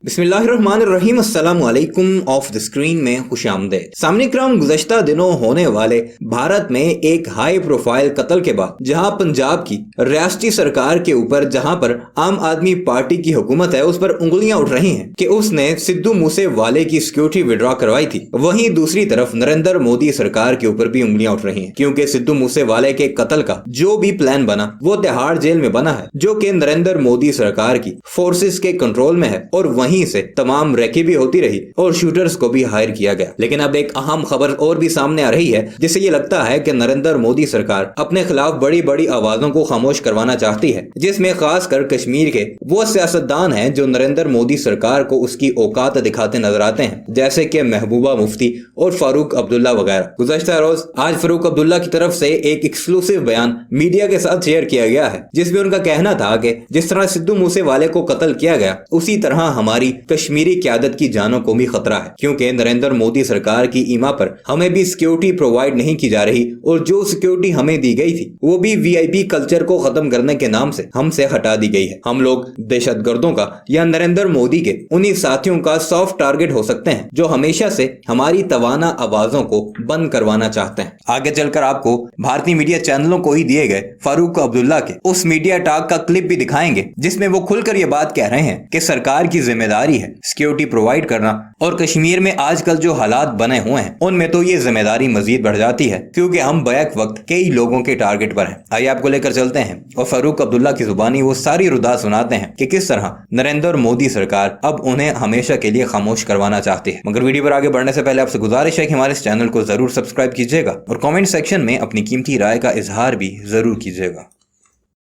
बिस्मिल्लाहिर्रहमानिर्रहीम अस्सलामु अलैकुम ऑफ द स्क्रीन में खुशामदीद। सामने क्रम गुज़श्ता दिनों होने वाले भारत में एक हाई प्रोफाइल कत्ल के बाद जहां पंजाब की रियासती सरकार के ऊपर जहां पर आम आदमी पार्टी की हुकूमत है उस पर उंगलियां उठ रही हैं कि उसने सिद्धू मूसे वाले की सिक्योरिटी विड्रॉ करवाई थी, वहीं दूसरी तरफ नरेंद्र मोदी सरकार के ऊपर भी उंगलियां उठ रही हैं क्योंकि सिद्धू मूसे वाले के कत्ल का जो भी प्लान बना वो तिहाड़ जेल में बना है जो कि नरेंद्र मोदी सरकार की फोर्सेस के कंट्रोल में है और वहीं से तमाम रैकी भी होती रही और शूटर्स को भी हायर किया गया। लेकिन अब एक अहम खबर और भी सामने आ रही है जिससे ये लगता है कि नरेंद्र मोदी सरकार अपने खिलाफ बड़ी बड़ी आवाजों को खामोश करवाना चाहती है, जिसमें खासकर कश्मीर के वो सियासतदान हैं जो नरेंद्र मोदी सरकार को उसकी औकात दिखाते नजर आते हैं, जैसे कि महबूबा मुफ्ती और फारूक अब्दुल्ला वगैरह। गुज़श्ता रोज आज फारूक अब्दुल्ला की तरफ से एक एक्सक्लूसिव बयान मीडिया के साथ शेयर किया गया है जिसमें उनका कहना था कि जिस तरह सिद्धू मूसे वाले को कत्ल किया गया उसी तरह हमारी कश्मीरी क़यादत की जानों को भी खतरा है, क्योंकि नरेंद्र मोदी सरकार की ईमा पर हमें भी सिक्योरिटी प्रोवाइड नहीं की जा रही और जो सिक्योरिटी हमें दी गई थी वो भी वीआईपी कल्चर को खत्म करने के नाम से हमसे हटा दी गई है। हम लोग दहशतगर्दों का या नरेंद्र मोदी के उन्हीं साथियों का सॉफ्ट टारगेट हो सकते हैं जो हमेशा से हमारी तवाना आवाजों को बंद करवाना चाहते हैं। आगे चलकर आपको भारतीय मीडिया चैनलों को ही दिए गए फारूक अब्दुल्ला के उस मीडिया टॉक का क्लिप भी दिखाएंगे जिसमें वो खुलकर ये बात कह रहे हैं कि सरकार की जिम्मेदारी है सिक्योरिटी प्रोवाइड करना और कश्मीर में आजकल जो हालात बने हुए हैं उनमें तो ये जिम्मेदारी मजीद बढ़ जाती है क्योंकि हम बैक वक्त कई लोगों के टारगेट पर हैं। आइए आपको लेकर चलते हैं और फारूक अब्दुल्ला की जुबानी वो सारी रुदा सुनाते हैं कि किस तरह नरेंद्र मोदी सरकार अब उन्हें हमेशा के लिए खामोश करवाना चाहती है। मगर वीडियो पर आगे बढ़ने से पहले आपसे गुजारिश है कि हमारे इस चैनल को जरूर सब्सक्राइब कीजिएगा और कॉमेंट सेक्शन में अपनी कीमती राय का इजहार भी जरूर कीजिएगा।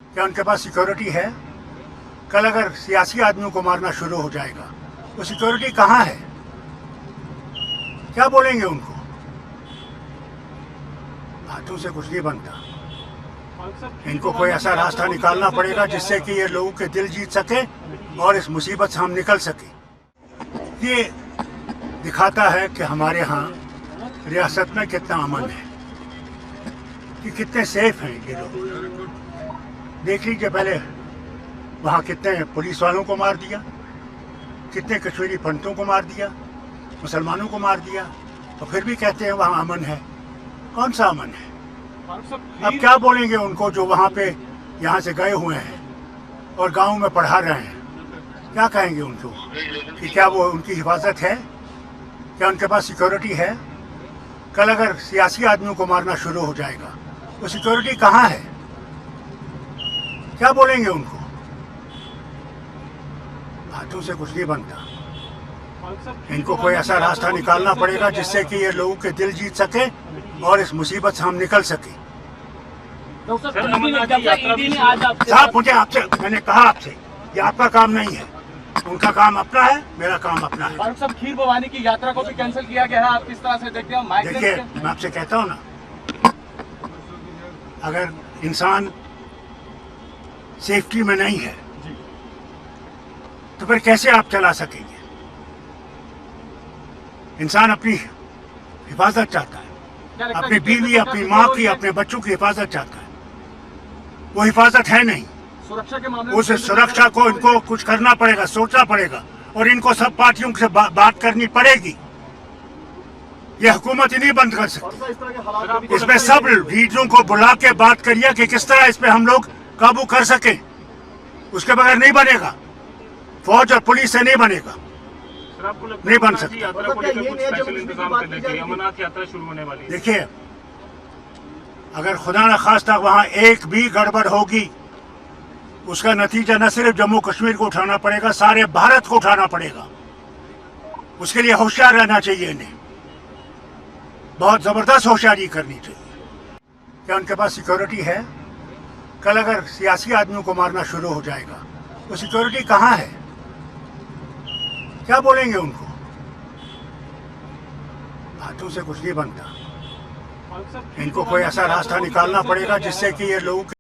क्या उनके पास सिक्योरिटी है? कल अगर सियासी आदमियों को मारना शुरू हो जाएगा तो सिक्योरिटी कहाँ है? क्या बोलेंगे उनको? हाथों से कुछ नहीं बनता। इनको कोई ऐसा रास्ता निकालना पड़ेगा जिससे कि ये लोगों के दिल जीत सके और इस मुसीबत से हम निकल सके। ये दिखाता है कि हमारे यहाँ रियासत में कितना अमन है, कि कितने सेफ हैं ये लोग। देख लीजिए पहले वहाँ कितने पुलिस वालों को मार दिया, कितने कश्मीरी पंडितों को मार दिया, मुसलमानों को मार दिया, तो फिर भी कहते हैं वहाँ अमन है। कौन सा अमन है? अब क्या बोलेंगे उनको जो वहाँ पे यहाँ से गए हुए हैं और गाँव में पढ़ा रहे हैं? क्या कहेंगे उनको कि क्या वो उनकी हिफाजत है? क्या उनके पास सिक्योरिटी है? कल अगर सियासी आदमियों को मारना शुरू हो जाएगा तो सिक्योरिटी कहाँ है? क्या बोलेंगे उनको? हाथों से कुछ नहीं बनता। इनको कोई ऐसा रास्ता निकालना पड़ेगा जिससे कि ये लोगों के दिल जीत सके और इस मुसीबत से हम निकल सके। साहब मुझे आपसे, मैंने कहा आपसे, ये आपका काम नहीं है, उनका काम अपना है, मेरा काम अपना है। सब खीर भवानी की यात्रा को भी कैंसिल किया गया है, आप किस तरह से देखते हैं? देखिए मैं आपसे कहता हूँ ना, अगर इंसान सेफ्टी में नहीं है तो फिर कैसे आप चला सकेंगे? इंसान अपनी हिफाजत चाहता है, अपनी बीवी, अपनी माँ की, अपने बच्चों की हिफाजत चाहता है। वो हिफाजत है नहीं। सुरक्षा के मामले उस सुरक्षा को इनको कुछ करना पड़ेगा, सोचना पड़ेगा और इनको सब पार्टियों से बात करनी पड़ेगी। ये हुकूमत ही नहीं बंद कर सकती। इसमें सब लीडरों को बुला के बात करिए कि किस तरह इस पे हम लोग काबू कर सके। उसके बगैर नहीं बनेगा, फौज और पुलिस से नहीं बनेगा, नहीं बन सकता। देखिए अगर खुदा न खास्ता वहाँ एक भी गड़बड़ होगी उसका नतीजा न सिर्फ जम्मू कश्मीर को उठाना पड़ेगा, सारे भारत को उठाना पड़ेगा। उसके लिए होशियार रहना चाहिए, इन्हें बहुत जबरदस्त होशियारी करनी चाहिए। क्या उनके पास सिक्योरिटी है? कल अगर सियासी आदमियों को मारना शुरू हो जाएगा तो सिक्योरिटी कहाँ है? क्या बोलेंगे उनको? हाथों से कुछ नहीं बनता। इनको कोई ऐसा रास्ता निकालना पड़ेगा जिससे कि ये लोगों